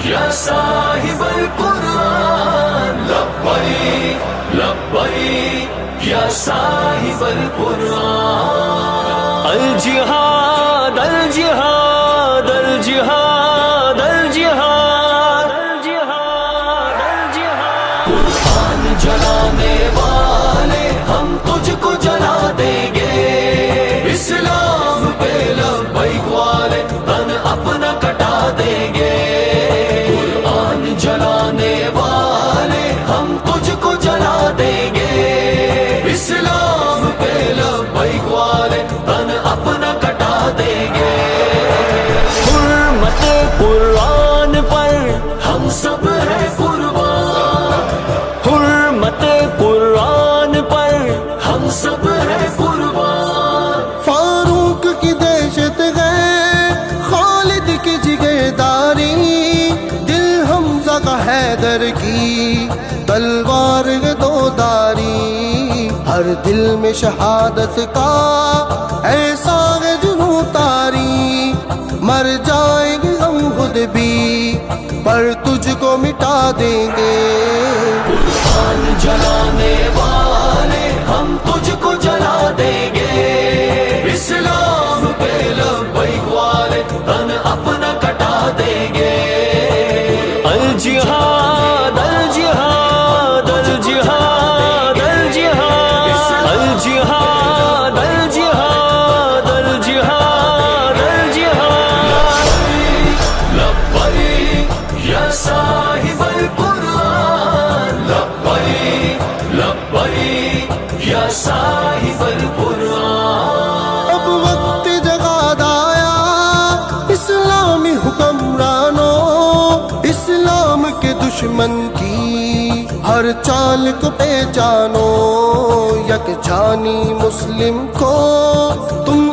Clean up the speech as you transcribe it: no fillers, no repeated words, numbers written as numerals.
یا صاحب القرآن لبیک لبیک یا صاحب القرآن الجہاد الجہاد الجہاد الجہاد الجہاد الجہاد قرآن جلانے والے ہم تجھ کو جلا دیں گے اسلام پہ لبیک والے تن اپنا کٹا دیں گے قرآن جلانے والے ہم تجھ کو جلا دیں گے اسلام پہ لبیک والے تن اپنا کٹا دیں گے حرمت قرآن پر ہم سب ہیں قربان حرمت قرآن پر ہم سب ہیں قربان فاروق کی دہشت ہے خالد کی جگرداری دل حمزہ کا حیدر کی تلوار ہے دو داری ہر دل میں شہادت کا ایسا ہے جنوں تاری مر جائیں گے ہم خود بھی پر تجھ کو مٹا دیں گے قرآن جلانے والے ہم تجھ کو جلا دیں گے اسلام پہ لبیک والے تن اپنا کٹا دیں گے الجہاد الجہاد الجہاد الجہاد الجہاد الجہاد الجہاد الجہاد لبیک یا صاحب القرآن لبیک لبیک یا صاحب القرآن اب وقت جگاد آیا اسلامی حکمرانوں اسلام کے دشمن کی ہر چال کو پہچانو یک جانی مسلم کو تم